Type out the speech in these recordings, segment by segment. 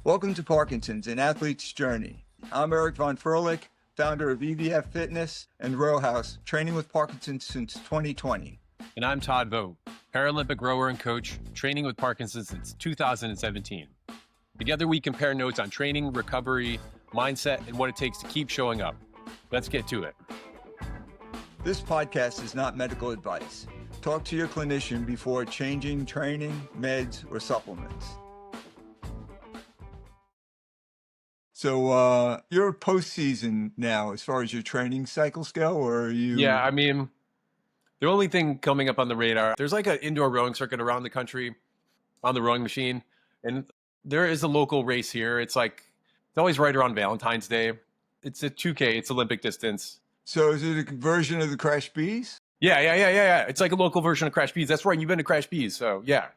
Welcome to Parkinson's, an athlete's journey. I'm Eric Von Furlick, founder of EVF Fitness and Row House, training with Parkinson's since 2020. And I'm Todd, Paralympic rower and coach, training with Parkinson's since 2017. Together we compare notes on training, recovery, mindset, and what it takes to keep showing up. Let's get to it. This podcast is not medical advice. Talk to your clinician before changing training, meds, or supplements. So you're postseason now as far as your training cycles go, or are you? Yeah, I mean, the only thing coming up on the radar, there's like an indoor rowing circuit around the country on the rowing machine. And there is a local race here. It's always right around Valentine's Day. It's a 2K, it's Olympic distance. So is it a version of the Crash Bees? Yeah. It's like a local version of Crash Bees. That's right, you've been to Crash Bees, so yeah.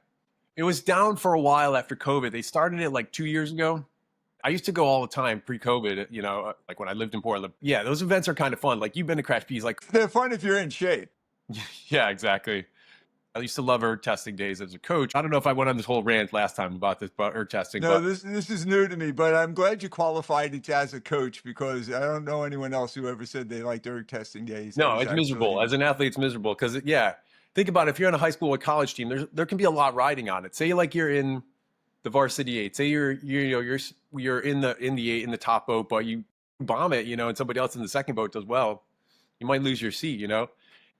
It was down for a while after COVID. They started it like 2 years ago. I used to go all the time pre-COVID, like when I lived in Portland. Yeah, those events are kind of fun. Like you've been to Crash Bees. They're fun if you're in shape. Yeah, exactly. I used to love erg testing days as a coach. I don't know if I went on this whole rant last time about erg testing. No, this is new to me, but I'm glad you qualified it as a coach because I don't know anyone else who ever said they liked erg testing days. No, it's miserable. As an athlete, it's miserable because, think about it. If you're on a high school or college team, there can be a lot riding on it. Say you're in the varsity 8. Say you're in the 8 in the top boat, but you bomb it, and somebody else in the second boat does well. You might lose your seat,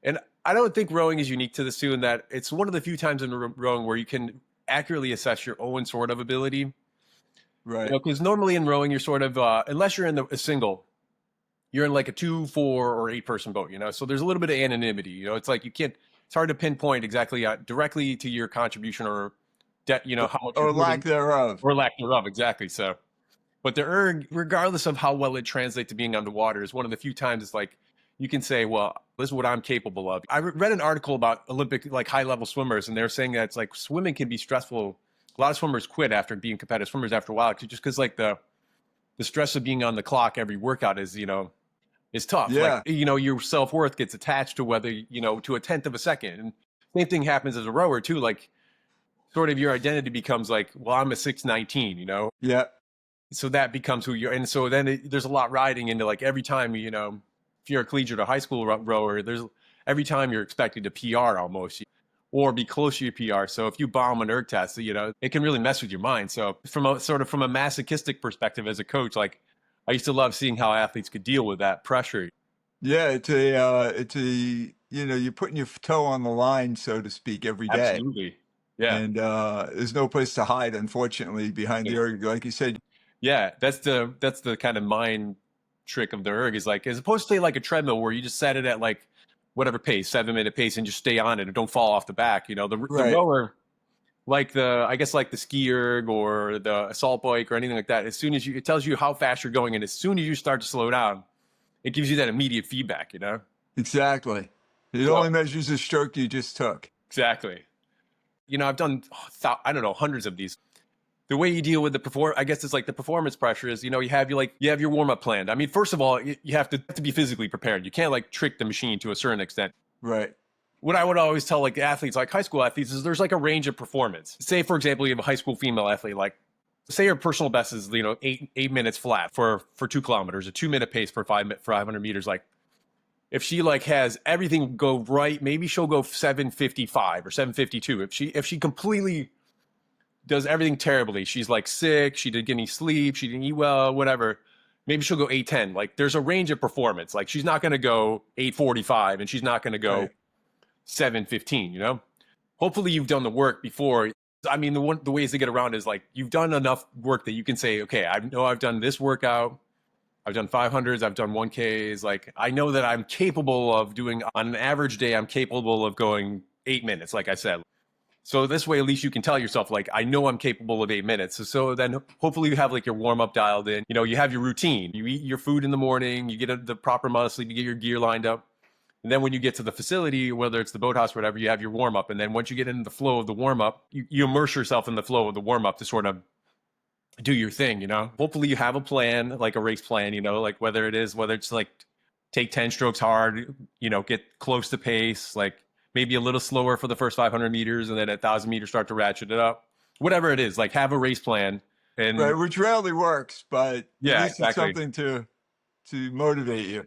And I don't think rowing is unique to this too, in that it's one of the few times in rowing where you can accurately assess your own sort of ability. Right. Because normally in rowing, you're sort of, unless you're in a single, you're in like a 2, 4, or 8 person boat, So there's a little bit of anonymity, It's like it's hard to pinpoint exactly directly to your contribution or how much or lack thereof. Or lack thereof, exactly. So, but the erg, regardless of how well it translates to being underwater, is one of the few times it's like you can say, well, this is what I'm capable of. I read an article about Olympic, high level swimmers, and they're saying that it's like swimming can be stressful. A lot of swimmers quit after being competitive swimmers after a while, just because the stress of being on the clock every workout is tough. Yeah. Your self-worth gets attached to whether, to a tenth of a second. And same thing happens as a rower too. Sort of your identity becomes well, I'm a 6'19", Yeah. So that becomes who you're. And so then there's a lot riding into every time, if you're a collegiate or high school rower, there's every time you're expected to PR almost or be close to your PR. So if you bomb an erg test, it can really mess with your mind. So from a masochistic perspective as a coach, I used to love seeing how athletes could deal with that pressure. Yeah. It's you're putting your toe on the line, so to speak, every day. Absolutely. Yeah. And there's no place to hide, unfortunately, behind the erg, like you said. Yeah, that's the kind of mind trick of the erg is as opposed to a treadmill where you just set it at whatever pace, 7-minute pace, and just stay on it and don't fall off the back. The rower, the ski erg or the assault bike or anything like that, as soon as it tells you how fast you're going, and as soon as you start to slow down, it gives you that immediate feedback. Exactly. It only measures the stroke you just took. Exactly. I've done, hundreds of these. The way you deal with the the performance pressure is, you have your warm up planned. I mean, first of all, you have to be physically prepared. You can't trick the machine to a certain extent. Right. What I would always tell athletes, high school athletes, is there's a range of performance. Say, for example, you have a high school female athlete, say her personal best is, 8 minutes flat for 2 kilometers, a 2-minute pace for 500 meters. If she has everything go right, maybe she'll go 7:55 or 7:52. If she completely does everything terribly, she's sick, she didn't get any sleep, she didn't eat well, whatever, maybe she'll go 8:10. There's a range of performance. She's not going to go 8:45 and she's not going to go 7:15. Hopefully you've done the work before. I mean, the ways to get around is you've done enough work that you can say, okay, I know I've done this workout. I've done 500s, I've done 1Ks. I know that I'm capable of doing, on an average day, I'm capable of going 8 minutes, like I said. So this way, at least you can tell yourself, I know I'm capable of 8 minutes. So then hopefully you have your warm up dialed in. You have your routine. You eat your food in the morning, you get the proper amount of sleep, you get your gear lined up. And then when you get to the facility, whether it's the boathouse or whatever, you have your warm up. And then once you get into the flow of the warm up, you immerse yourself in the flow of the warm up to sort of do your thing, Hopefully you have a plan, a race plan, whether it's take 10 strokes hard, get close to pace, maybe a little slower for the first 500 meters and then at 1,000 meters start to ratchet it up. Whatever it is, have a race plan And Right, which rarely works, but at yeah, least it's exactly. something to motivate you.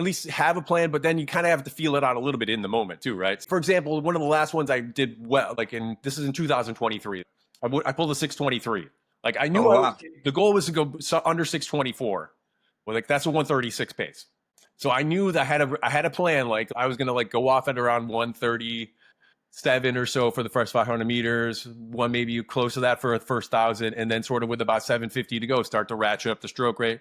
At least have a plan, but then you kind of have to feel it out a little bit in the moment too, right? For example, one of the last ones I did well, like this is in 2023. I pulled a 623. Like I knew Oh wow. the goal was to go under 624. Well, like that's a 136 pace. So I knew that I had a plan. Like I was gonna like go off at around 137 or so for the first 500 meters, one maybe close to that for the first 1,000, and then sort of with about 750 to go, start to ratchet up the stroke rate,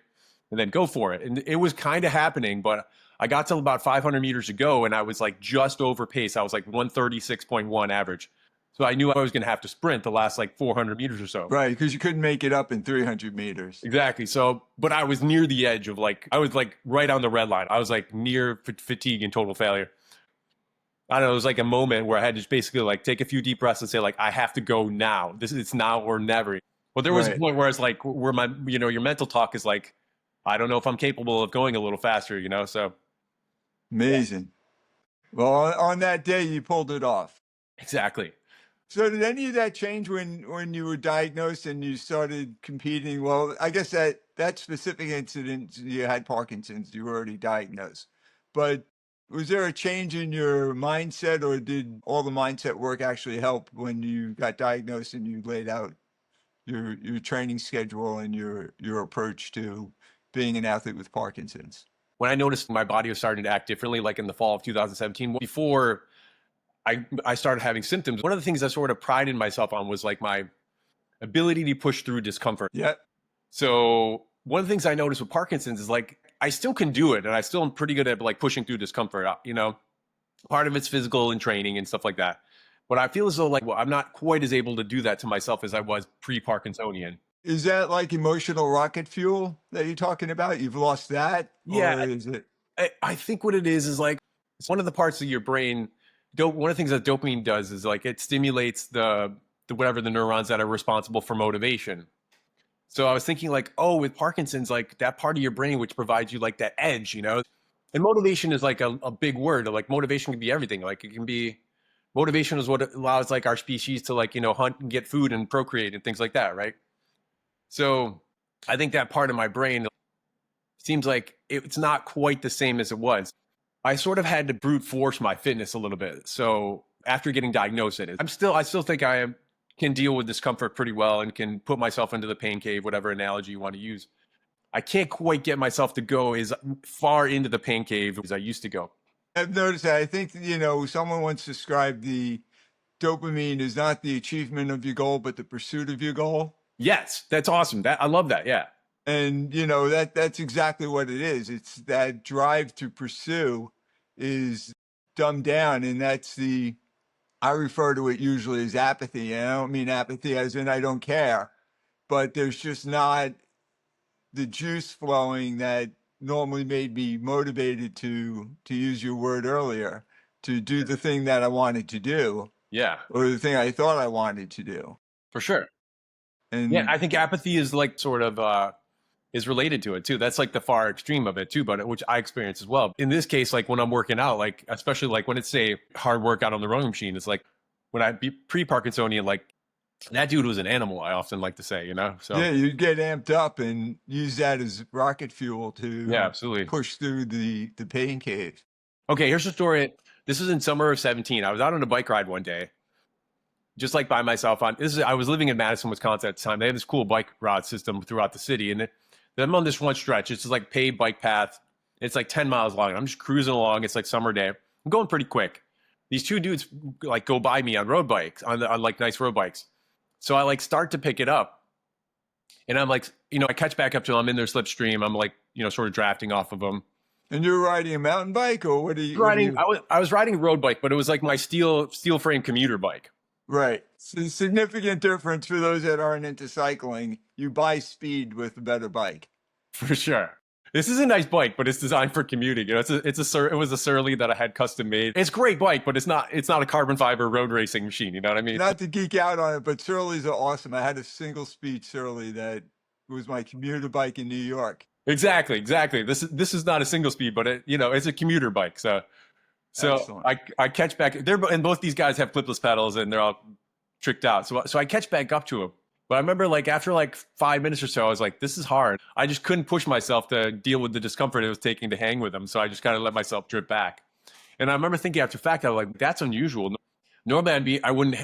and then go for it. And it was kind of happening, but I got to about 500 meters to go, and I was like just over pace. I was like 136.1 average. So I knew I was going to have to sprint the last like 400 meters or so. Right, because you couldn't make it up in 300 meters. Exactly. So, but I was near the edge of like, I was like right on the red line. I was like near fatigue and total failure. I don't know. It was like a moment where I had to just basically like take a few deep breaths and say like, I have to go now. It's now or never. But there was a point where it's like, where my, your mental talk is like, I don't know if I'm capable of going a little faster, so. Amazing. Yeah. Well, on that day, you pulled it off. Exactly. So did any of that change when you were diagnosed and you started competing? Well, I guess that specific incident, you had Parkinson's, you were already diagnosed. But was there a change in your mindset, or did all the mindset work actually help when you got diagnosed and you laid out your training schedule and your approach to being an athlete with Parkinson's? When I noticed my body was starting to act differently, like in the fall of 2017, before I started having symptoms, one of the things I sort of prided myself on was like my ability to push through discomfort. Yeah. So one of the things I noticed with Parkinson's is like, I still can do it. And I still am pretty good at like pushing through discomfort, part of it's physical and training and stuff like that. But I feel as though like, well, I'm not quite as able to do that to myself as I was pre-Parkinsonian. Is that like emotional rocket fuel that you're talking about? You've lost that? Yeah. Or is it? I think what it is like, it's one of the parts of your brain. One of the things that dopamine does is like it stimulates the whatever the neurons that are responsible for motivation. So I was thinking like, oh, with Parkinson's, like that part of your brain which provides you like that edge, and motivation is like a big word. Like motivation can be everything. Like it can be, motivation is what allows like our species to like, hunt and get food and procreate and things like that, right? So I think that part of my brain seems like it's not quite the same as it was. I sort of had to brute force my fitness a little bit. So after getting diagnosed, I still think I can deal with discomfort pretty well and can put myself into the pain cave, whatever analogy you want to use. I can't quite get myself to go as far into the pain cave as I used to go. I've noticed that. I think, someone once described the dopamine is not the achievement of your goal, but the pursuit of your goal. Yes, that's awesome. I love that. Yeah. And, that's exactly what it is. It's that drive to pursue is dumbed down. And I refer to it usually as apathy. And I don't mean apathy as in I don't care, but there's just not the juice flowing that normally made me motivated to use your word earlier, to do the thing that I wanted to do. Yeah. Or the thing I thought I wanted to do. For sure. And yeah, I think apathy is like sort of is related to it too. That's like the far extreme of it too, but which I experience as well. In this case, like when I'm working out, like especially like when it's a hard workout on the rowing machine, it's like when I be pre-Parkinsonian, like that dude was an animal, I often like to say, So yeah, you get amped up and use that as rocket fuel to absolutely push through the pain cave. Okay, here's the story. This is in summer of 17. I was out on a bike ride one day, just like by myself. I was living in Madison, Wisconsin at the time. They had this cool bike route system throughout the city, and I'm on this one stretch. It's just like paved bike path. It's like 10 miles long. I'm just cruising along. It's like summer day. I'm going pretty quick. These two dudes like go by me on road bikes, on like nice road bikes. So I like start to pick it up, and I'm like, I catch back up to them. I'm in their slipstream. I'm like, sort of drafting off of them. And you're riding a mountain bike, or what are you riding? I was riding a road bike, but it was like my steel frame commuter bike. Right. So the significant difference for those that aren't into cycling, you buy speed with a better bike. For sure. This is a nice bike, but it's designed for commuting. It was a Surly that I had custom made. It's a great bike, but it's not a carbon fiber road racing machine. You know what I mean? Not to geek out on it, but Surly's are awesome. I had a single speed Surly that was my commuter bike in New York. Exactly. This is not a single speed, but it's a commuter bike. So I catch back there, and both these guys have clipless pedals and they're all tricked out. So I catch back up to them, But I remember like after like 5 minutes or so, I was like, this is hard. I just couldn't push myself to deal with the discomfort it was taking to hang with them. So I just kind of let myself drip back. And I remember thinking after fact, I was like, that's unusual. Normally I wouldn't,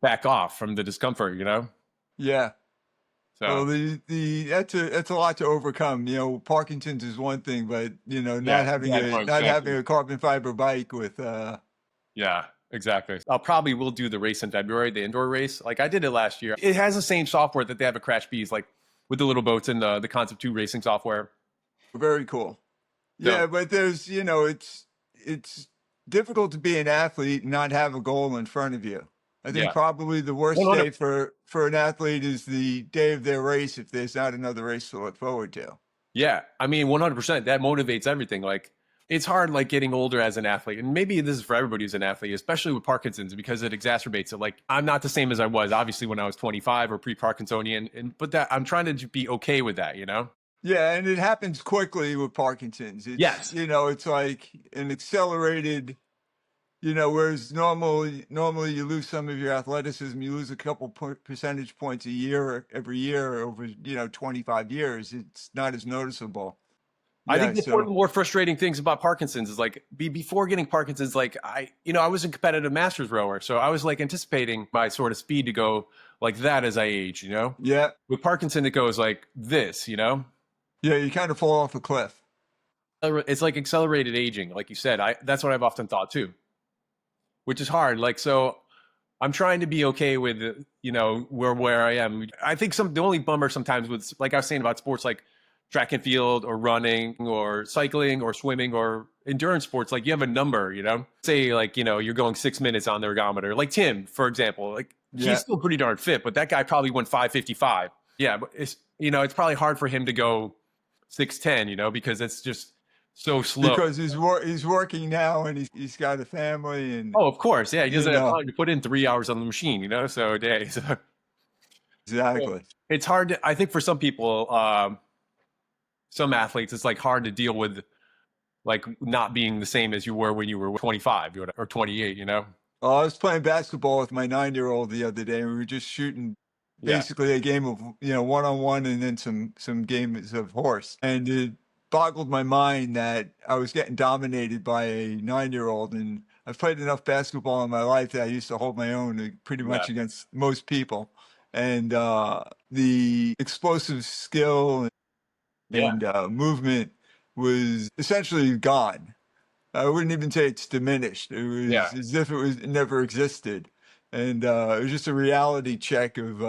back off from the discomfort, you know? Yeah. Well, So the that's a lot to overcome. Parkinson's is one thing, but yeah, not having a carbon fiber bike with yeah, exactly. I'll probably will do the race in February, the indoor race. Like I did it last year. It has the same software that they have at Crash Bees, like with the little boats and the Concept 2 racing software. very cool. So Yeah, but there's it's difficult to be an athlete and not have a goal in front of you. I think yeah. probably the worst 100 day for an athlete is the day of their race if there's not another race to look forward to. Yeah, I mean, 100%. That motivates everything. Like, it's hard, like, getting older as an athlete. And maybe this is for everybody who's an athlete, especially with Parkinson's, because it exacerbates it. Like, I'm not the same as I was, obviously, when I was 25 or pre-Parkinsonian. But that I'm trying to be okay with that, you know? Yeah, and it happens quickly with Parkinson's. Yes. It's like an accelerated, whereas normally you lose some of your athleticism, you lose a couple percentage points a year every year over, 25 years. It's not as noticeable. I Yeah, think one of so the more frustrating things about Parkinson's is like before getting Parkinson's, like I was a competitive masters rower. So I was like anticipating my sort of speed to go like that as I age, you know? yeah, With Parkinson, it goes like this, you know? yeah, you kind of fall off a cliff. It's like accelerated aging, like you said. That's what I've often thought too, which is hard. Like so, I'm trying to be okay with where I am. I think the only bummer sometimes with like I was saying about sports like track and field or running or cycling or swimming or endurance sports, like you have a number, you know. Say like you're going 6 minutes on the ergometer. Like Tim, for example, like he's Yeah, still pretty darn fit, but that guy probably went 5:55. Yeah, but it's probably hard for him to go 6:10, because it's just so slow. because he's working now and he's got a family and Oh, of course. Yeah, he you doesn't have know time to put in 3 hours on the machine, so a day. So exactly. it's hard I think for some people, some athletes, it's like hard to deal with like not being the same as you were when you were 25 or 28, I was playing basketball with my 9-year-old the other day, and we were just shooting Yeah. basically a game of one on one, and then some games of horse. And it boggled my mind that I was getting dominated by a 9-year-old, and I've played enough basketball in my life that I used to hold my own pretty Yeah. much against most people. And the explosive skill Yeah. and movement was essentially gone. I wouldn't even say it's diminished. It Yeah. was as if it never existed, and it was just a reality check of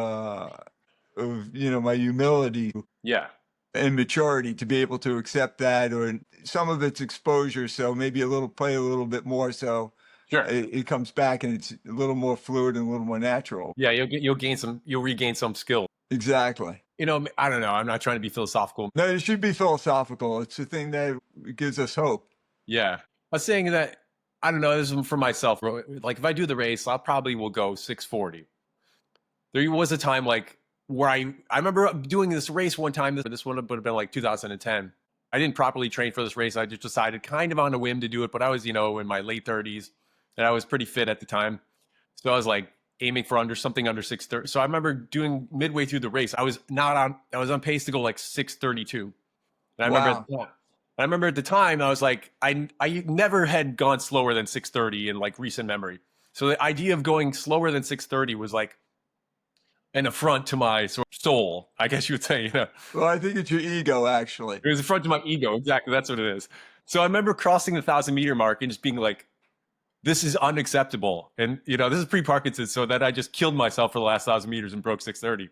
my humility Yeah. and maturity to be able to accept that, or some of it's exposure. So maybe play a little bit more, so Sure. it comes back and it's a little more fluid and a little more natural. Yeah, you'll regain some skill. Exactly. I don't know. I'm not trying to be philosophical. No, it should be philosophical. It's the thing that gives us hope. Yeah. I was saying that I don't know, this is for myself. Like if I do the race, I probably will go 6:40. There was a time like where I remember doing this race one time. This one would have been like 2010. I didn't properly train for this race. I just decided kind of on a whim to do it, but I was, in my late 30s and I was pretty fit at the time. So I was like aiming for something under 6:30. So I remember doing midway through the race. I was on pace to go like 6:32. And Wow. I remember at the time I was like, I never had gone slower than 6:30 in like recent memory. So the idea of going slower than 6:30 was like an affront to my sort of soul, I guess you would say. Well, I think it's your ego, actually. It was an affront to my ego. Exactly, that's what it is. So I remember crossing the 1,000-meter mark and just being like, "This is unacceptable." And this is pre-Parkinson's, so that I just killed myself for the last 1,000 meters and broke 6:30.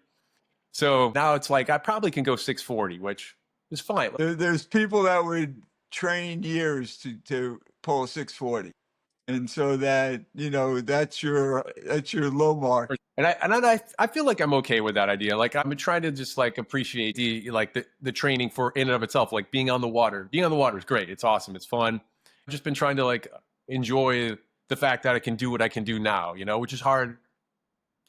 So now it's like I probably can go 6:40, which is fine. There's people that would train years to pull a 640, and so that's your low mark. And I feel like I'm okay with that idea. Like I'm trying to just like appreciate the training for in and of itself, like being on the water. Being on the water is great. It's awesome. It's fun. I've just been trying to like enjoy the fact that I can do what I can do now, which is hard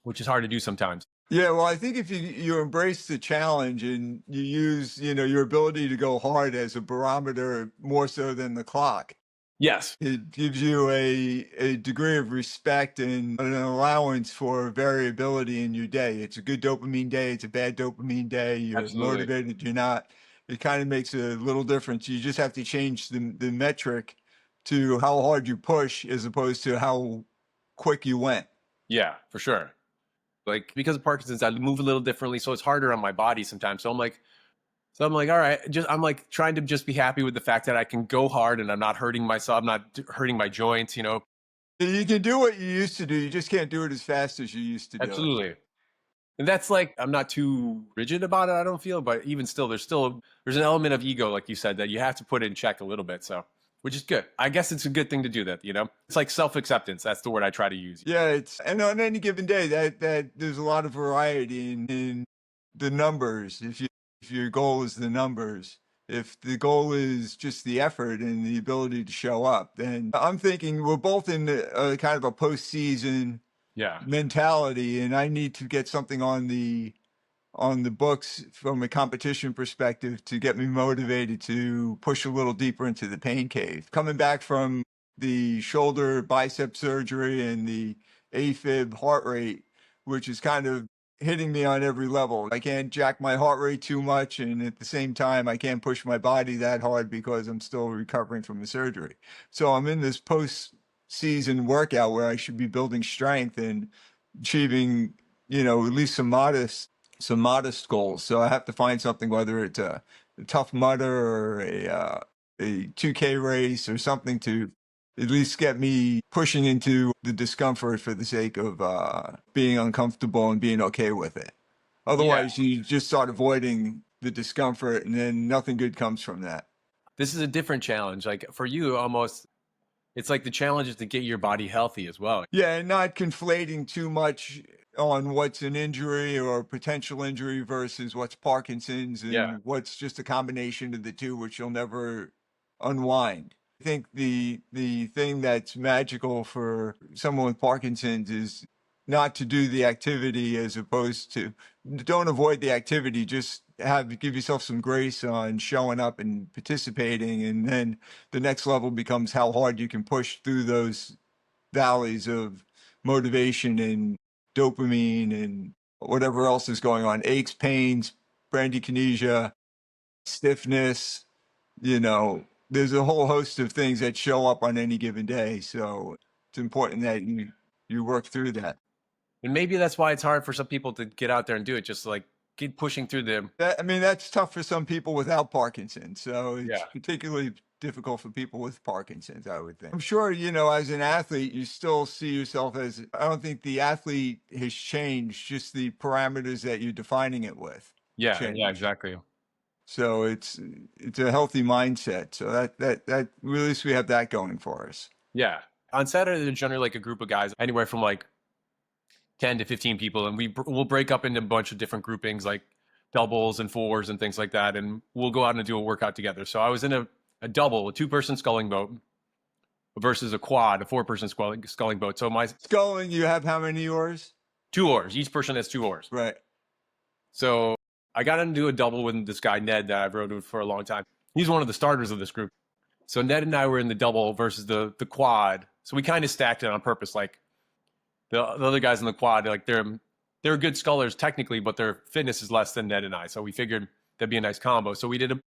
to do sometimes. Yeah, well, I think if you embrace the challenge and you use your ability to go hard as a barometer more so than the clock, Yes, It gives you a degree of respect and an allowance for variability in your day. It's a good dopamine day, it's a bad dopamine day, you're absolutely. motivated, you're not. It kind of makes a little difference. You just have to change the metric to how hard you push as opposed to how quick you went. Yeah, for sure. Like because of Parkinson's, I move a little differently, so it's harder on my body sometimes. So I'm like, all right, just I'm like trying to just be happy with the fact that I can go hard and I'm not hurting myself, I'm not hurting my joints, you know. You can do what you used to do, you just can't do it as fast as you used to do it. Absolutely. And that's like I'm not too rigid about it, I don't feel, but even still there's an element of ego like you said that you have to put in check a little bit, so which is good. I guess it's a good thing to do that, you know. It's like self-acceptance. That's the word I try to use. Yeah, it's and on any given day that there's a lot of variety in the numbers. If your goal is the numbers, if the goal is just the effort and the ability to show up, then I'm thinking we're both in a kind of a postseason Yeah. mentality, and I need to get something on the books from a competition perspective to get me motivated to push a little deeper into the pain cave. Coming back from the shoulder bicep surgery and the AFib heart rate, which is kind of hitting me on every level. I can't jack my heart rate too much, and at the same time, I can't push my body that hard because I'm still recovering from the surgery. So I'm in this post-season workout where I should be building strength and achieving, at least some modest goals. So I have to find something, whether it's a tough mudder or a 2K race or something to at least get me pushing into the discomfort for the sake of being uncomfortable and being okay with it. Yeah. Otherwise, you just start avoiding the discomfort, and then nothing good comes from that. This is a different challenge. Like for you, almost, it's like the challenge is to get your body healthy as well. Yeah, and not conflating too much on what's an injury or potential injury versus what's Parkinson's Yeah. and what's just a combination of the two, which you'll never unwind. I think the thing that's magical for someone with Parkinson's is not to do the activity as opposed to don't avoid the activity, just give yourself some grace on showing up and participating, and then the next level becomes how hard you can push through those valleys of motivation and dopamine and whatever else is going on, aches, pains, bradykinesia, stiffness, there's a whole host of things that show up on any given day. So it's important that you work through that. And maybe that's why it's hard for some people to get out there and do it. Just like keep pushing through them. I mean, that's tough for some people without Parkinson's. So it's Yeah. particularly difficult for people with Parkinson's, I would think. I'm sure, as an athlete, you still see yourself as, I don't think the athlete has changed, just the parameters that you're defining it with Yeah. change. Yeah. Exactly. So it's a healthy mindset. So that at least we have that going for us. Yeah. On Saturday, there's generally like a group of guys, anywhere from like 10 to 15 people, and we'll break up into a bunch of different groupings, like doubles and fours and things like that, and we'll go out and do a workout together. So I was in a double, a 2-person sculling boat versus a quad, a 4-person sculling boat. So my Sculling, you have how many oars? 2 oars. Each person has 2 oars. Right. So I got into a double with this guy, Ned, that I've rowed with for a long time. He's one of the starters of this group. So Ned and I were in the double versus the quad. So we kind of stacked it on purpose. Like the other guys in the quad, like they're good scullers technically, but their fitness is less than Ned and I. So we figured that'd be a nice combo. So we did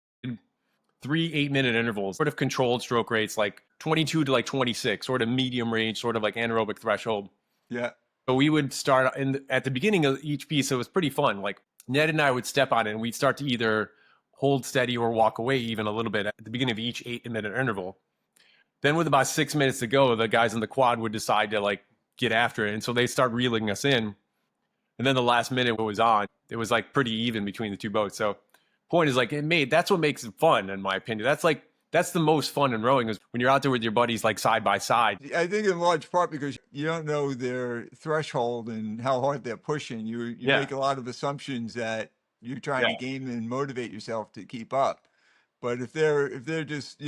3 8-minute intervals, sort of controlled stroke rates, like 22 to like 26, sort of medium range, sort of like anaerobic threshold. Yeah. So we would start at the beginning of each piece. So it was pretty fun. Like Ned and I would step on it and we'd start to either hold steady or walk away even a little bit at the beginning of each 8-minute interval. Then with about 6 minutes to go, the guys in the quad would decide to like get after it. And so they start reeling us in. And then the last minute was on. It was like pretty even between the two boats. So point is like that's what makes it fun, in my opinion. That's the most fun in rowing, is when you're out there with your buddies like side by side. I think in large part because you don't know their threshold and how hard they're pushing. You make a lot of assumptions that you're trying to game and motivate yourself to keep up. But if they're just,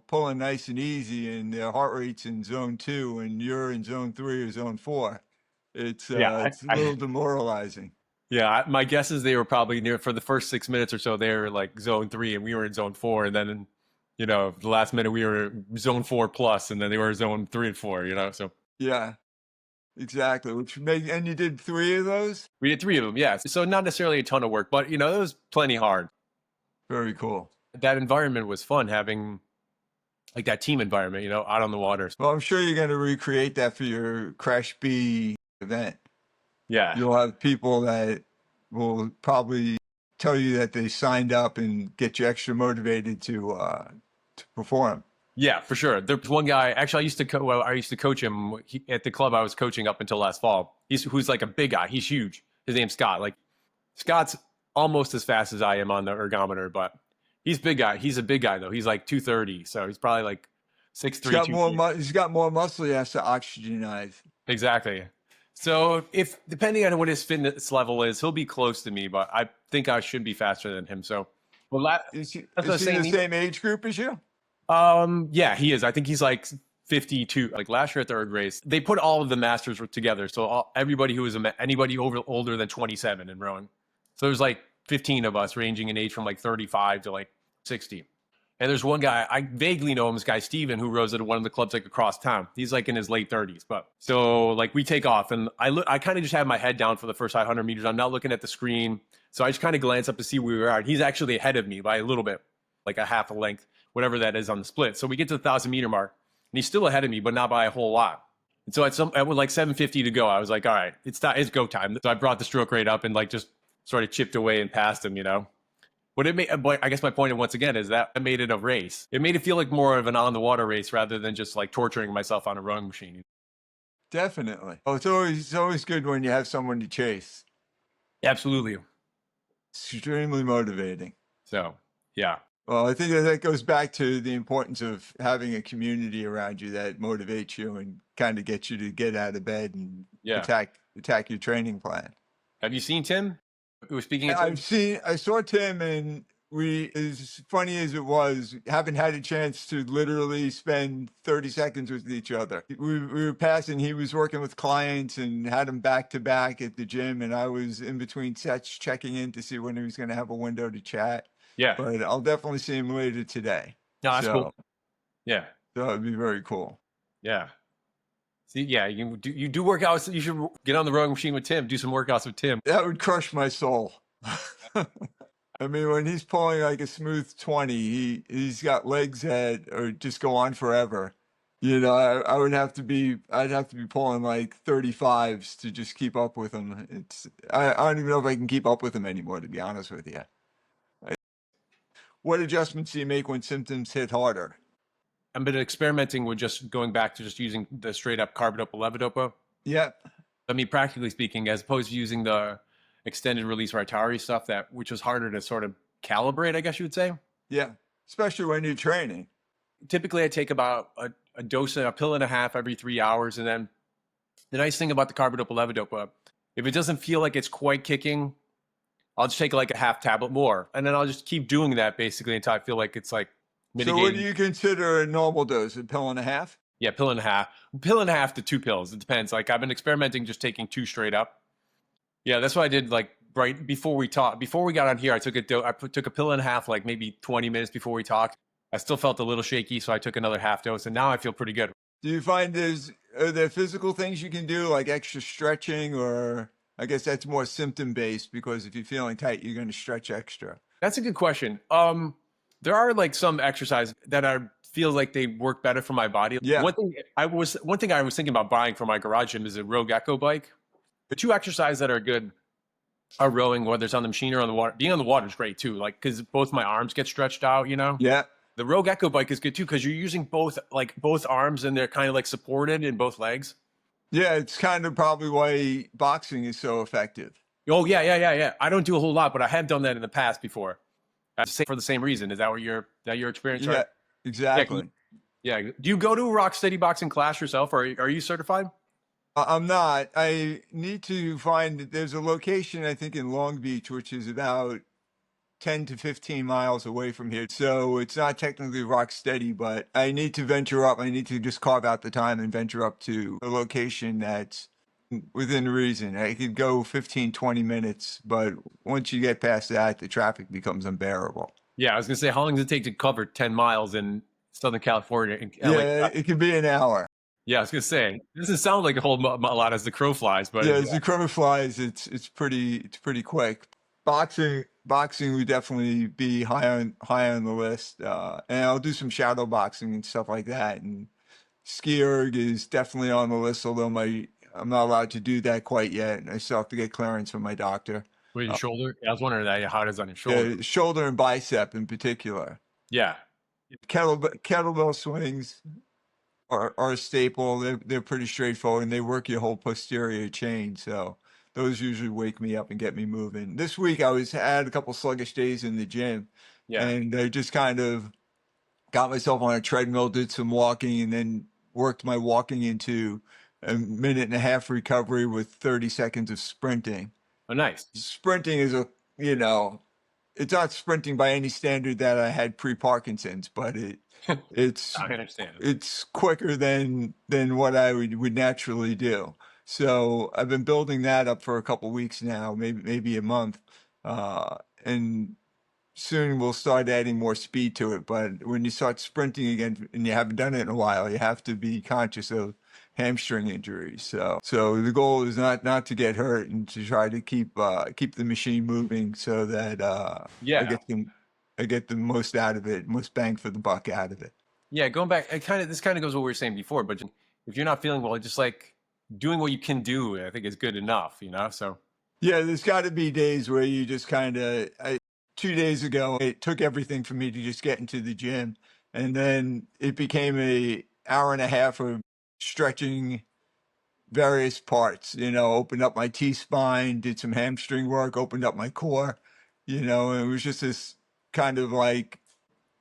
pulling nice and easy and their heart rate's in zone 2 and you're in zone 3 or zone 4, it's a little demoralizing. Yeah, my guess is they were probably near for the first 6 minutes or so. They were like zone 3 and we were in zone 4, and then You know, the last minute we were zone 4 plus, and then they were zone 3 and 4. You know, so Yeah, exactly. Which made, and you did 3 of those? we did 3 of them. Yeah, so not necessarily a ton of work, but you know, it was plenty hard. Very cool. That environment was fun, having like that team environment. You know, out on the water. Well, I'm sure you're going to recreate that for your Crash B event. Yeah, You'll have people that will probably tell you that they signed up and get you extra motivated to perform. yeah, for sure. There's one guy. Actually, I used to coach him at the club I was coaching up until last fall. Who's like a big guy. He's huge. His name's Scott. Like Scott's almost as fast as I am on the ergometer, but he's big guy. He's a big guy though. He's like 230, so he's probably like 6'3", 230. He's got more muscle he has to oxygenize. Exactly. So if depending on what his fitness level is, he'll be close to me, but I think I should be faster than him. So, well, Is he, that's what I was is he saying. the same age group as you? Yeah, he is. I think he's like 52. Like last year at the erg race, they put all of the masters together. So everybody who was anybody older than 27 in rowing. So there's like 15 of us, ranging in age from like 35 to like 60. And there's one guy, I vaguely know him, this guy Steven, who rows at one of the clubs like across town. He's like in his late 30s. But so like we take off, and I kind of just have my head down for the first 500 meters. I'm not looking at the screen. So I just kind of glance up to see where we are. And he's actually ahead of me by a little bit, like a half a length, whatever that is on the split. So we get to the 1,000-meter mark, and he's still ahead of me, but not by a whole lot. And so at like 7:50 to go, I was like, all right, it's go time. So I brought the stroke rate up and like just sort of chipped away and passed him, you know. But I guess my point once again is that it made it a race. It made it feel like more of an on the water race rather than just like torturing myself on a rowing machine. Definitely. Oh, it's always good when you have someone to chase. Absolutely. Extremely motivating. So, yeah. Well, I think that goes back to the importance of having a community around you that motivates you and kind of gets you to get out of bed and attack your training plan. Have you seen Tim? We're speaking of Tim? I saw Tim, and as funny as it was, haven't had a chance to literally spend 30 seconds with each other. We were passing, he was working with clients and had them back to back at the gym, and I was in between sets checking in to see when he was going to have a window to chat. Yeah. But I'll definitely see him later today. No, that's cool. Yeah. That would be very cool. Yeah. See, yeah, you do workouts. You should get on the rowing machine with Tim. Do some workouts with Tim. That would crush my soul. I mean, when he's pulling like a smooth 20, he's got legs that are just go on forever. You know, I'd have to be pulling like 35s to just keep up with him. I don't even know if I can keep up with him anymore, to be honest with you. What adjustments do you make when symptoms hit harder? I've been experimenting with just going back to just using the straight up carbidopa levodopa. Yeah. I mean, practically speaking, as opposed to using the extended release Rytari stuff, which was harder to sort of calibrate, I guess you would say. Yeah, especially when you're training. Typically, I take about a dose and a pill and a half every 3 hours. And then the nice thing about the carbidopa levodopa, if it doesn't feel like it's quite kicking, I'll just take like a half tablet more. And then I'll just keep doing that basically until I feel like it's like mitigating. So what do you consider a normal dose? A pill and a half? Yeah, pill and a half to 2 pills. It depends. Like I've been experimenting just taking 2 straight up. Yeah, that's what I did. Like right before we got on here, I took a pill and a half, like maybe 20 minutes before we talked. I still felt a little shaky, so I took another half dose, and now I feel pretty good. Do you find are there physical things you can do, like extra stretching, or I guess that's more symptom based, because if you're feeling tight, you're going to stretch extra? That's a good question. There are like some exercises that feel like they work better for my body. Yeah. One thing I was thinking about buying for my garage gym is a Rogue Echo bike. The 2 exercises that are good are rowing, whether it's on the machine or on the water. Being on the water is great too, like because both my arms get stretched out, you know? Yeah. The Rogue Echo bike is good too because you're using both arms and they're kind of like supported in both legs. Yeah, it's kind of probably why boxing is so effective. Oh, yeah. I don't do a whole lot, but I have done that in the past before. I say for the same reason. Is that your experience? Yeah, right? exactly. Yeah. Do you go to a Rocksteady boxing class yourself, or are you certified? I'm not. I need to find, there's a location, I think, in Long Beach, which is about 10 to 15 miles away from here. So it's not technically rock steady, but I need to venture up. I need to just carve out the time and venture up to a location that's within reason. I could go 15, 20 minutes, but once you get past that, the traffic becomes unbearable. Yeah, I was gonna say, how long does it take to cover 10 miles in Southern California in LA Yeah, traffic? it could be an hour. Yeah, I was gonna say, it doesn't sound like a whole a lot as the crow flies, but Yeah, yeah, as the crow flies, it's pretty quick. Boxing would definitely be high on the list, and I'll do some shadow boxing and stuff like that. And ski erg is definitely on the list, although I'm not allowed to do that quite yet. I still have to get clearance from my doctor. with your shoulder. Yeah, I was wondering that, how it is on your shoulder. Yeah, shoulder and bicep in particular. Yeah, Kettlebell swings are a staple. They're pretty straightforward, and they work your whole posterior chain. So those usually wake me up and get me moving. This week had a couple sluggish days in the gym, yeah. and I just kind of got myself on a treadmill, did some walking, and then worked my walking into a minute and a half recovery with 30 seconds of sprinting. Oh, nice. Sprinting is it's not sprinting by any standard that I had pre-Parkinson's, but it's I understand. it's quicker than what I would naturally do. So I've been building that up for a couple weeks now, maybe a month, and soon we'll start adding more speed to it. But when you start sprinting again and you haven't done it in a while, you have to be conscious of hamstring injuries. So the goal is not to get hurt and to try to keep the machine moving so that Yeah, I get the most out of it, most bang for the buck out of it. yeah. Going back, this kind of goes what we were saying before, but if you're not feeling well, just like doing what you can do, I think is good enough, you know. So Yeah, there's got to be days where you just kind of. 2 days ago, it took everything for me to just get into the gym, and then it became a hour and a half of stretching various parts. Opened up my T-spine, did some hamstring work, opened up my core. And it was just this kind of like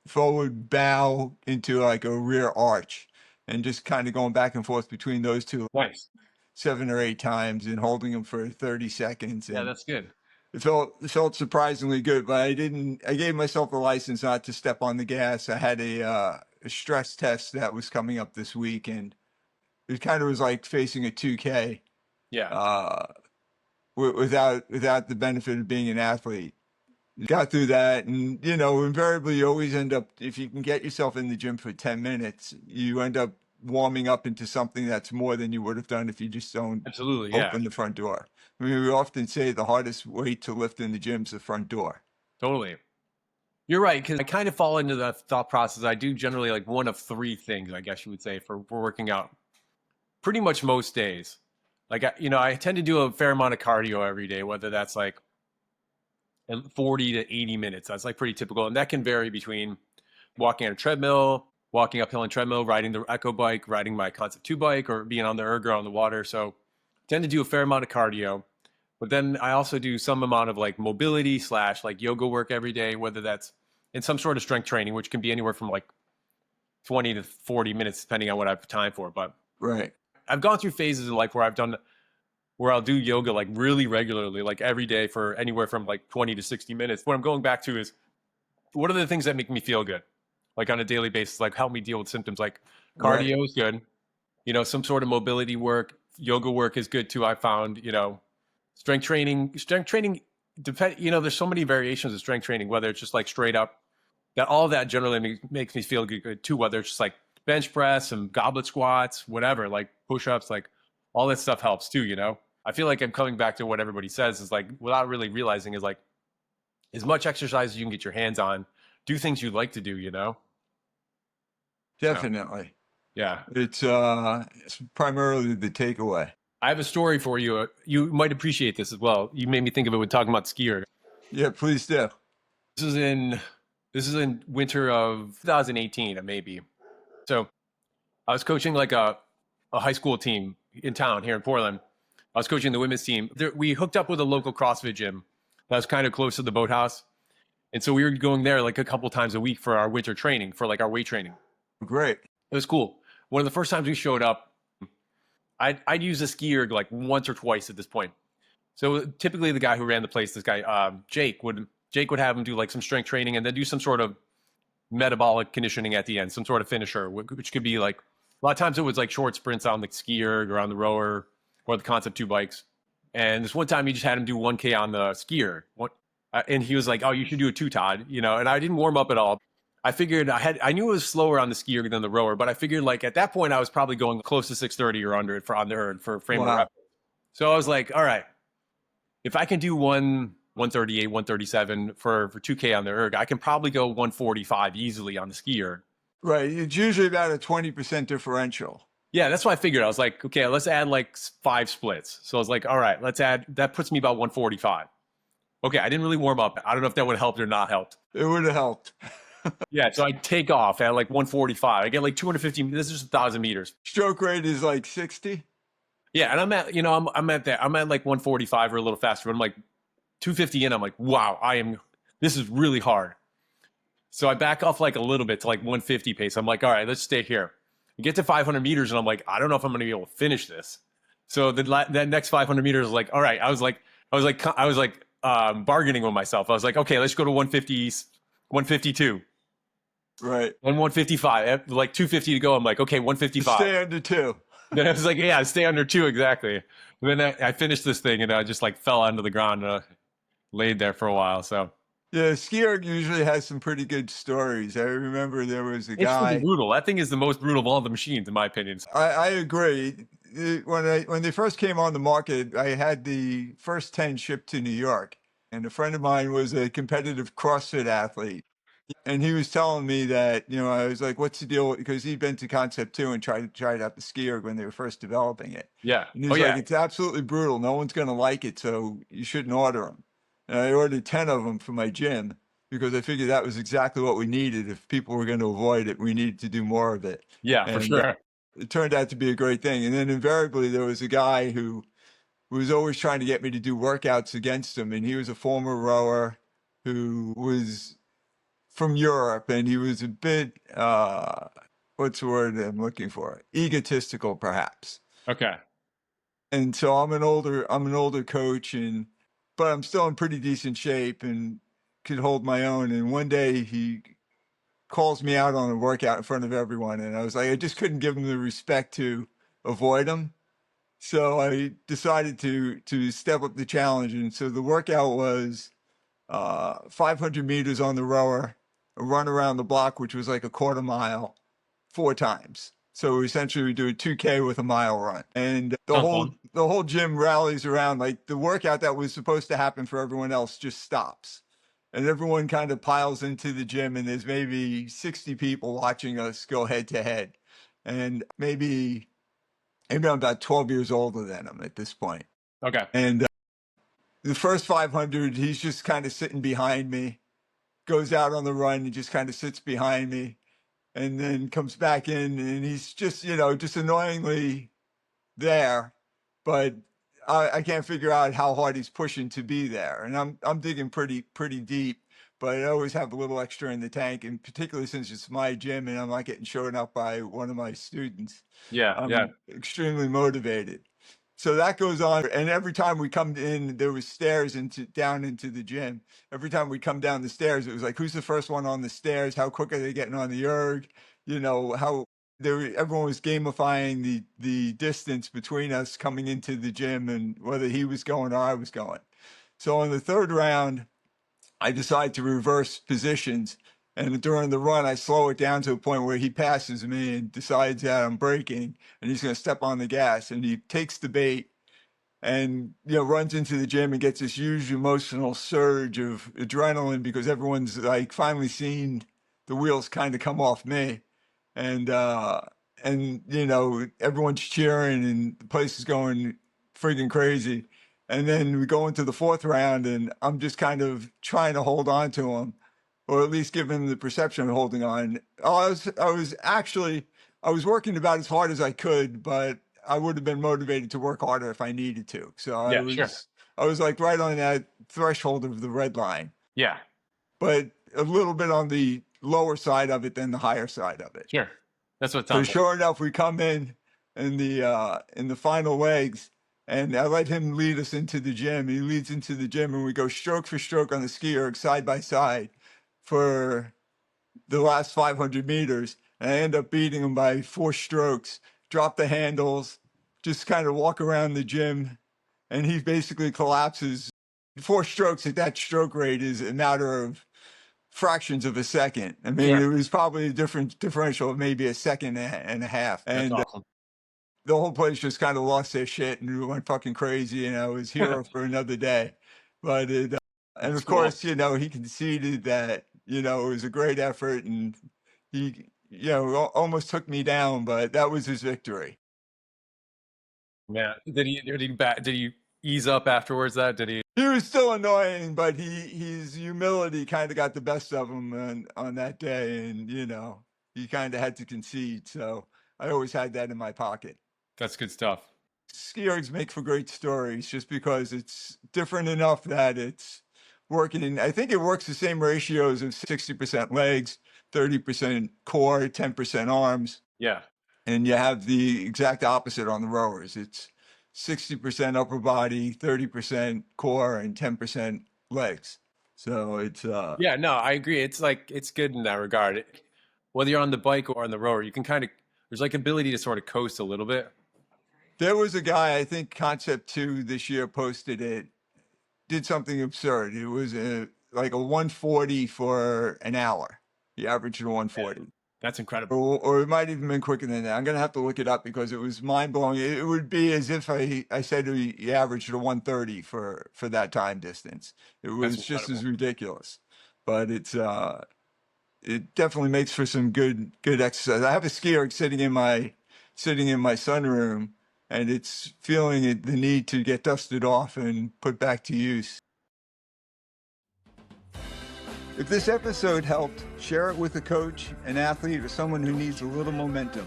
forward bow into like a rear arch, and just kind of going back and forth between those two nice. 7 or 8 times and holding them for 30 seconds. Yeah, And that's good. it felt surprisingly good, but I gave myself a license not to step on the gas. I had a stress test that was coming up this week, and it kind of was like facing a 2K, Yeah, uh, without the benefit of being an athlete. Got through that, and invariably you always end up, if you can get yourself in the gym for 10 minutes, you end up warming up into something that's more than you would have done if you just don't absolutely. Yeah, open the front door. I mean, we often say the hardest weight to lift in the gym is the front door. totally. You're right, because I kind of fall into the thought process. I do generally like one of three things, I guess you would say, for working out. Pretty much most days, like I tend to do a fair amount of cardio every day, whether that's like 40 to 80 minutes. That's like pretty typical, and that can vary between walking on a treadmill, walking uphill on a treadmill, riding the Echo bike, riding my Concept 2 bike, or being on the ergo on the water. So I tend to do a fair amount of cardio. But then I also do some amount of like mobility / like yoga work every day, whether that's in some sort of strength training, which can be anywhere from like 20 to 40 minutes, depending on what I have time for. But Right. I've gone through phases in life where I'll do yoga like really regularly, like every day for anywhere from like 20 to 60 minutes. What I'm going back to is what are the things that make me feel good, like on a daily basis, like help me deal with symptoms. Like Right. cardio is good, some sort of mobility work, yoga work is good too. I found, strength training, there's so many variations of strength training, whether it's just like straight up, that all of that generally makes me feel good too, whether it's just like bench press and goblet squats, whatever, like push-ups, like all that stuff helps too. I feel like I'm coming back to what everybody says is like, without really realizing, is like as much exercise as you can get your hands on, do things you like to do. So, Definitely. yeah. It's primarily the takeaway. I have a story for you. You might appreciate this as well. You made me think of it when talking about skier. Yeah, please do. This is in winter of 2018, maybe. So I was coaching like a high school team in town here in Portland. I was coaching the women's team. We hooked up with a local CrossFit gym that was kind of close to the boathouse. And so we were going there like a couple times a week for our winter training, for like our weight training. Great. It was cool. One of the first times we showed up, I'd use a skier like once or twice at this point. So typically the guy who ran the place, this guy, Jake would have him do like some strength training and then do some sort of metabolic conditioning at the end, some sort of finisher, which could be like, a lot of times it was like short sprints on the skier or on the rower or the Concept 2 bikes. And this one time he just had him do 1K on the skier. And he was like, "Oh, you should do a 2, Todd." You know, and I didn't warm up at all. I figured I knew it was slower on the skier than the rower, but I figured like at that point I was probably going close to 630 or under it for on the herd for frame of Wow. reference. So I was like, all right, if I can do 138, 137 for 2K on the erg, I can probably go 145 easily on the skier. Right. It's usually about a 20% differential. Yeah, that's what I figured. I was like, okay, let's add like 5 splits. So I was like, all right, let's add, that puts me about 145. Okay, I didn't really warm up. I don't know if that would have helped or not helped. It would have helped. Yeah, so I take off at like 145. I get like 250. This is just 1,000 meters. Stroke rate is like 60. Yeah, and I'm at, you know, I'm at that. I'm at like 145 or a little faster. But I'm like 250 in. I'm like, wow, this is really hard. So I back off like a little bit to like 150 pace. I'm like, all right, let's stay here. I get to 500 meters and I'm like, I don't know if I'm going to be able to finish this. So that next 500 meters was like, all right. I was like bargaining with myself. I was like, okay, let's go to 150, 152. Right. And 155, like 250 to go. I'm like, okay, 155. Stay under 2. Then I was like, yeah, stay under 2 exactly. And then I finished this thing and I just like fell onto the ground and laid there for a while. So Yeah, skier usually has some pretty good stories. I remember there was a it's guy. pretty brutal. That thing is the most brutal of all the machines, in my opinion. I agree. When they first came on the market, I had the first 10 shipped to New York, and a friend of mine was a competitive CrossFit athlete, and he was telling me that, you know, I was like, "What's the deal?" Because he'd been to Concept 2 and tried out the skier when they were first developing it. Yeah. And he was like, "It's absolutely brutal. No one's going to like it, so you shouldn't order them." And I ordered 10 of them for my gym because I figured that was exactly what we needed. If people were going to avoid it, we needed to do more of it. Yeah, for And sure. it turned out to be a great thing. And then invariably there was a guy who was always trying to get me to do workouts against him. And he was a former rower who was from Europe, and he was a bit, what's the word I'm looking for? Egotistical, perhaps. Okay. And so I'm an older coach, but I'm still in pretty decent shape and could hold my own. And one day he calls me out on a workout in front of everyone, and I was like, I just couldn't give him the respect to avoid him. So I decided to step up the challenge. And so the workout was 500 meters on the rower, a run around the block, which was like a quarter mile, 4 times. So essentially we do a 2K with a mile run. And the whole gym rallies around. Like the workout that was supposed to happen for everyone else just stops. And everyone kind of piles into the gym, and there's maybe 60 people watching us go head to head. And maybe I'm about 12 years older than him at this point. Okay. And the first 500, he's just kind of sitting behind me, goes out on the run and just kind of sits behind me, and then comes back in, and he's just, you know, just annoyingly there, but I can't figure out how hard he's pushing to be there. And I'm digging pretty deep, but I always have a little extra in the tank, and particularly since it's my gym and I'm not getting shown up by one of my students. Yeah. I'm extremely motivated. So that goes on, and every time we come in, there was stairs down into the gym. Every time we come down the stairs, it was like, who's the first one on the stairs? How quick are they getting on the erg? You know, everyone was gamifying the distance between us coming into the gym, and whether he was going or I was going. So on the third round, I decide to reverse positions. And during the run, I slow it down to a point where he passes me and decides that I'm braking and he's going to step on the gas. And he takes the bait and, you know, runs into the gym and gets this huge emotional surge of adrenaline because everyone's like finally seen the wheels kind of come off me. And you know, everyone's cheering and the place is going freaking crazy. And then we go into the 4th round, and I'm just kind of trying to hold on to him, or at least give him the perception of holding on. I was working about as hard as I could, but I would have been motivated to work harder if I needed to. So I was like right on that threshold of the red line. Yeah. But a little bit on the lower side of it than the higher side of it. Sure. That's what. So sure enough, we come in the final legs, and I let him lead us into the gym. He leads into the gym, and we go stroke for stroke on the ski erg side by side for the last 500 meters. And I end up beating him by 4 strokes, drop the handles, just kind of walk around the gym, and he basically collapses 4 strokes at that stroke rate is a matter of fractions of a second. I mean, Sure. it was probably a differential of maybe a second and a half. That's And awesome. the whole place just kind of lost their shit and went fucking crazy. And I was hero for another day. But and That's of cool. course, he conceded that, it was a great effort, and he, almost took me down, but that was his victory. Yeah. Did he ease up afterwards? Did he? He was still annoying, but his humility kind of got the best of him on that day. And, he kind of had to concede. So I always had that in my pocket. That's good stuff. Ski ergs make for great stories just because it's different enough that it's working. I think it works the same ratios of 60% legs, 30% core, 10% arms. Yeah. And you have the exact opposite on the rowers. It's 60% upper body, 30% core, and 10% legs. So it's Yeah, no, I agree. It's good in that regard. Whether you're on the bike or on the rower, you can there's like ability to sort of coast a little bit. There was a guy, I think Concept 2 this year posted it, did something absurd. It was like a 140 for an hour. He averaged a 140. That's incredible. Or it might even been quicker than that. I'm going to have to look it up because it was mind-blowing. It would be as if I said he averaged a 130 for that time distance. It was just as ridiculous. But it definitely makes for some good exercise. I have a ski erg sitting in my sunroom, and it's feeling the need to get dusted off and put back to use. If this episode helped, share it with a coach, an athlete, or someone who needs a little momentum.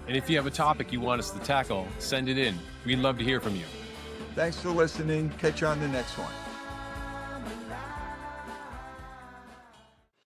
And if you have a topic you want us to tackle, send it in. We'd love to hear from you. Thanks for listening. Catch you on the next one.